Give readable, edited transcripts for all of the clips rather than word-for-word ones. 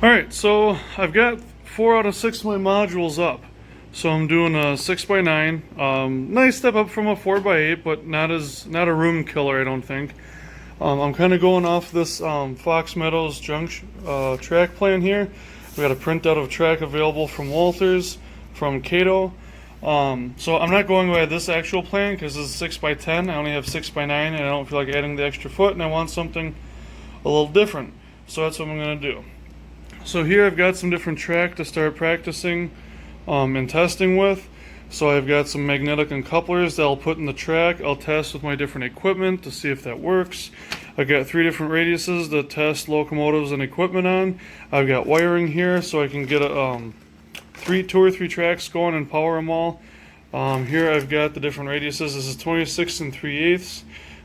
Alright, so I've got 4 out of 6 of my modules up. So I'm doing a 6x9. Nice step up from a 4x8, but not a room killer, I don't think. I'm kind of going off this Fox Meadows track plan here. We got a printout of track available from Walters, from Kato. So I'm not going by this actual plan because this is 6x10. I only have 6x9 and I don't feel like adding the extra foot, and I want something a little different. So that's what I'm going to do. So here I've got some different track to start practicing and testing with. So I've got some magnetic uncouplers that I'll put in the track. I'll test with my different equipment to see if that works. I've got 3 different radiuses to test locomotives and equipment on. I've got wiring here so I can get a, 2 or 3 tracks going and power them all. Here I've got the different radiuses. This is 26 and 3/8.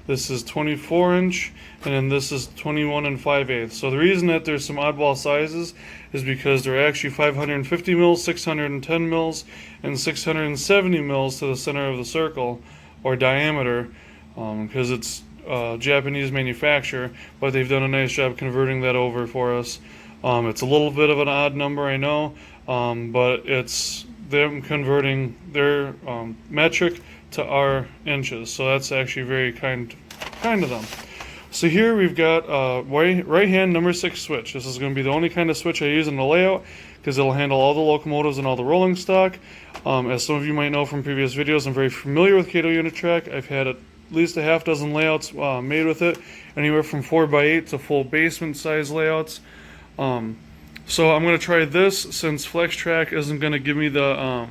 This is 24 inch, and then this is 21 and 5/8. So the reason that there's some oddball sizes is because they're actually 550 mils, 610 mils, and 670 mils to the center of the circle, or diameter, because it's Japanese manufacturer, but they've done a nice job converting that over for us. It's a little bit of an odd number, I know, but it's them converting their metric to our inches, so that's actually very kind of them. So here we've got right hand number 6 switch. This is going to be the only kind of switch I use in the layout because it'll handle all the locomotives and all the rolling stock. As some of you might know from previous videos, I'm very familiar with Kato Unitrack. I've had at least a half dozen layouts made with it, anywhere from 4x8 to full basement size layouts. So I'm going to try this since FlexTrack isn't going to give me the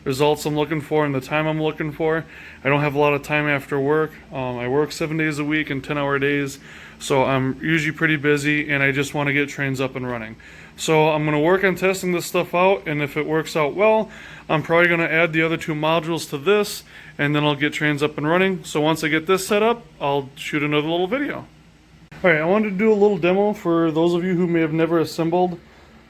results I'm looking for and the time I'm looking for. I don't have a lot of time after work. I work 7 days a week and 10-hour days, so I'm usually pretty busy and I just want to get trains up and running. So I'm going to work on testing this stuff out, and if it works out well, I'm probably going to add the other 2 modules to this, and then I'll get trains up and running. So once I get this set up, I'll shoot another little video. Alright, I wanted to do a little demo for those of you who may have never assembled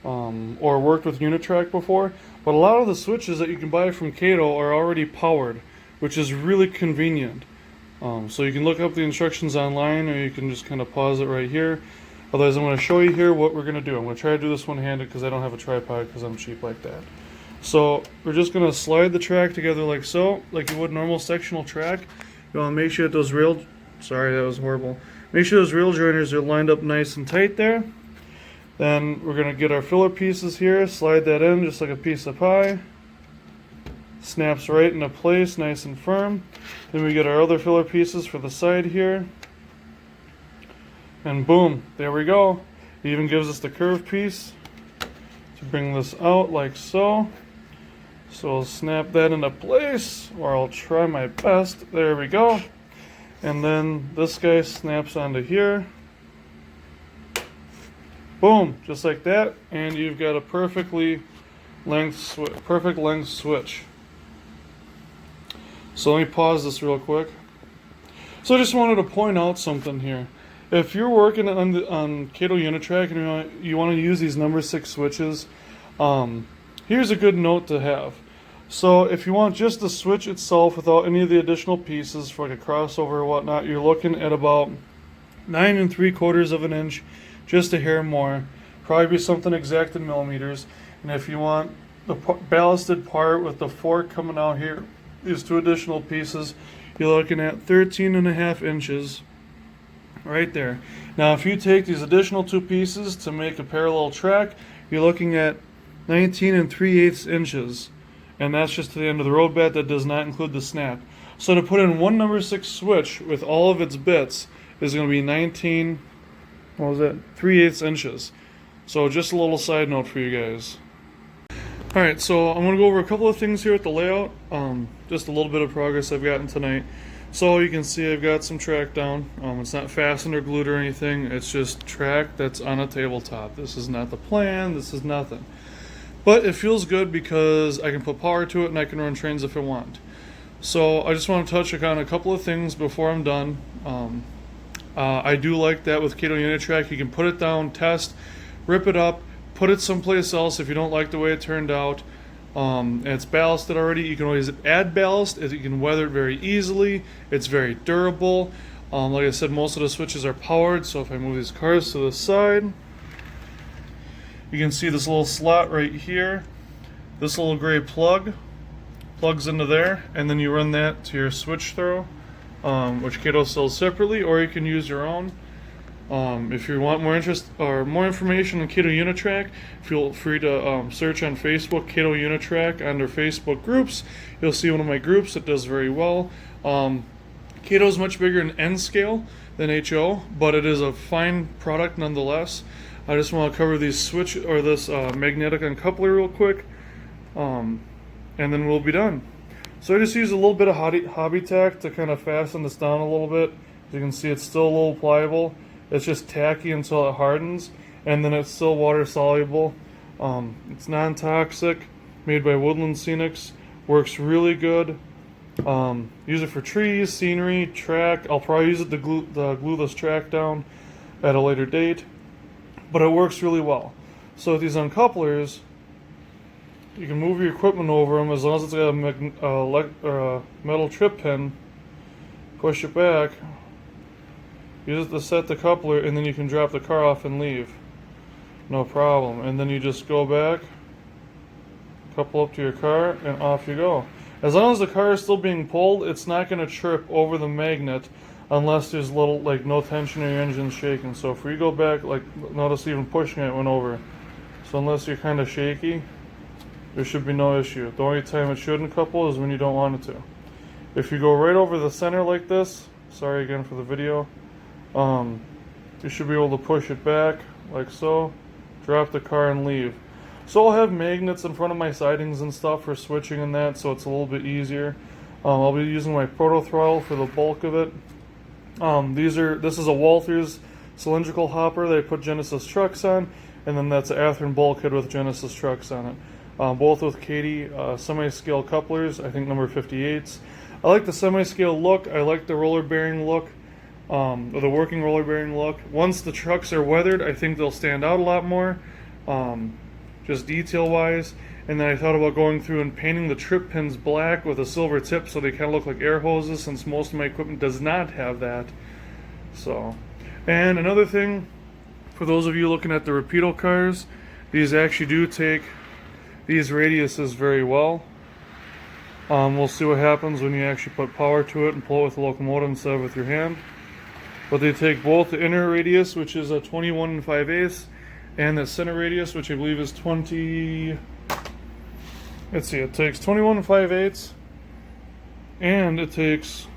or worked with Unitrack before, but a lot of the switches that you can buy from Kato are already powered, which is really convenient. So you can look up the instructions online, or you can just kind of pause it right here. Otherwise, I'm going to show you here what we're going to do. I'm going to try to do this one-handed because I don't have a tripod because I'm cheap like that. So we're just going to slide the track together like so, like you would normal sectional track. You want to make sure that those rail, sorry, that was horrible. Make sure those rail joiners are lined up nice and tight there. Then we're going to get our filler pieces here, slide that in just like a piece of pie. Snaps right into place, nice and firm. Then we get our other filler pieces for the side here. And boom, there we go. It even gives us the curved piece to bring this out like so. So I'll snap that into place, or I'll try my best. There we go. And then this guy snaps onto here. Boom, just like that, and you've got a perfect length switch. So let me pause this real quick. So I just wanted to point out something here. If you're working on Kato Unitrack and you want to use these number 6 switches, here's a good note to have. So if you want just the switch itself without any of the additional pieces for like a crossover or whatnot, you're looking at about 9 3/4 of an inch. Just a hair more, probably be something exact in millimeters. And if you want the ballasted part with the fork coming out here, these 2 additional pieces, you're looking at 13.5 inches right there. Now if you take these additional 2 pieces to make a parallel track, you're looking at 19 3/8 inches. And that's just to the end of the road bed. That does not include the snap. So to put in one number 6 switch with all of its bits is going to be 19 3/8 inches. So just a little side note for you guys. Alright, so I'm going to go over a couple of things here with the layout. Just a little bit of progress I've gotten tonight. So you can see I've got some track down. It's not fastened or glued or anything. It's just track that's on a tabletop. This is not the plan. This is nothing. But it feels good because I can put power to it and I can run trains if I want. So I just want to touch on a couple of things before I'm done. I do like that with Kato Unitrack. You can put it down, test, rip it up, put it someplace else if you don't like the way it turned out. It's ballasted already. You can always add ballast. You can weather it very easily. It's very durable. Like I said, most of the switches are powered, so if I move these cars to the side, You can see this little slot right here. This little gray plug plugs into there, and then you run that to your switch throw, which Kato sells separately, or you can use your own. If you want more interest or more information on Kato Unitrack, feel free to search on Facebook Kato Unitrack under Facebook groups. You'll see one of my groups that does very well. Kato is much bigger in N scale than HO, but it is a fine product nonetheless. I just want to cover these switch or this magnetic uncoupler real quick, and then we'll be done. So I just use a little bit of hobby tack to kind of fasten this down a little bit. As you can see, it's still a little pliable. It's just tacky until it hardens, and then it's still water soluble. It's non-toxic, made by Woodland Scenics, works really good. Use it for trees, scenery, track. I'll probably use it to glue this track down at a later date, but it works really well. So with these uncouplers, you can move your equipment over them as long as it's got a metal trip pin. Push it back. Use it to set the coupler, and then you can drop the car off and leave. No problem. And then you just go back, couple up to your car, and off you go. As long as the car is still being pulled, it's not going to trip over the magnet unless there's little, like, no tension or your engine's shaking. So if we go back, like, notice even pushing it went over. So unless you're kind of shaky, there should be no issue. The only time it shouldn't couple is when you don't want it to. If you go right over the center like this, sorry again for the video, you should be able to push it back like so, drop the car and leave. So I'll have magnets in front of my sidings and stuff for switching and that, so it's a little bit easier. I'll be using my proto throttle for the bulk of it. This is a Walthers cylindrical hopper that I put Genesis trucks on, and then that's an Athearn bulkhead with Genesis trucks on it. Both with Katy semi-scale couplers, I think number 58s. I like the semi-scale look. I like the roller bearing look. Or the working roller bearing look. Once the trucks are weathered, I think they'll stand out a lot more, just detail wise. And then I thought about going through and painting the trip pins black with a silver tip so they kind of look like air hoses, since most of my equipment does not have that. So, and another thing, for those of you looking at the Rapido cars, these actually do take these radiuses very well. We'll see what happens when you actually put power to it and pull it with the locomotive instead of with your hand. But they take both the inner radius, which is a 21 5/8, and the center radius, which I believe is 20. Let's see, it takes 21 5/8, and it takes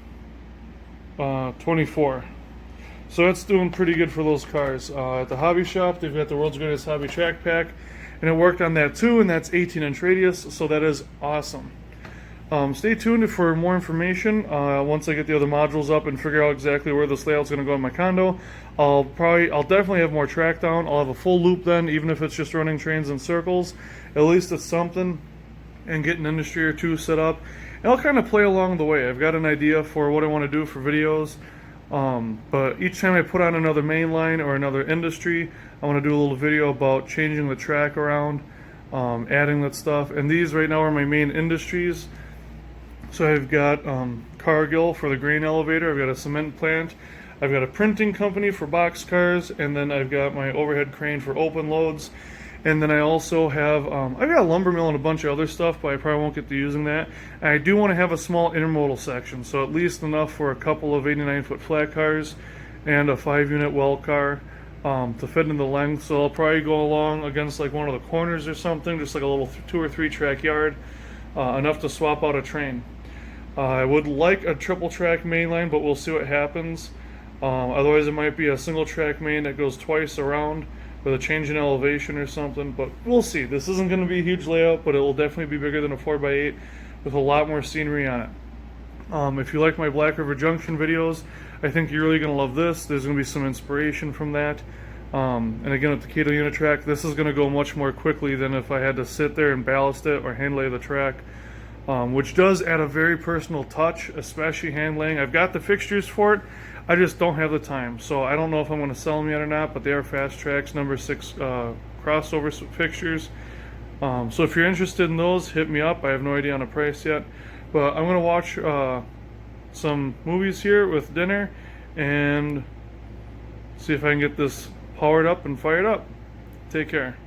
24. So it's doing pretty good for those cars. At the hobby shop, they've got the world's greatest hobby track pack, and it worked on that too, and that's 18-inch radius, so that is awesome. Stay tuned for more information. Once I get the other modules up and figure out exactly where this layout's going to go in my condo, I'll definitely have more track down. I'll have a full loop then, even if it's just running trains in circles. At least it's something, and get an industry or two set up. And I'll kind of play along the way. I've got an idea for what I want to do for videos, but each time I put on another main line or another industry, I want to do a little video about changing the track around, adding that stuff. And these right now are my main industries. So I've got Cargill for the grain elevator, I've got a cement plant, I've got a printing company for box cars, and then I've got my overhead crane for open loads. And then I also have, I've got a lumber mill and a bunch of other stuff, but I probably won't get to using that. And I do want to have a small intermodal section, so at least enough for a couple of 89-foot flat cars and a 5-unit well car to fit in the length. So I'll probably go along against like one of the corners or something, just like a little 2 or 3 track yard, enough to swap out a train. I would like a triple track main line, but we'll see what happens. Otherwise it might be a single track main that goes twice around with a change in elevation or something, but we'll see. This isn't going to be a huge layout, but it will definitely be bigger than a 4x8 with a lot more scenery on it. If you like my Black River Junction videos, I think you're really going to love this. There's going to be some inspiration from that. And again, with the Kato Unitrack, this is going to go much more quickly than if I had to sit there and ballast it or hand lay the track. Which does add a very personal touch, especially hand laying. I've got the fixtures for it, I just don't have the time. So I don't know if I'm going to sell them yet or not, but they are Fast Tracks number 6 crossover fixtures. So if you're interested in those, hit me up. I have no idea on the price yet. But I'm going to watch some movies here with dinner and see if I can get this powered up and fired up. Take care.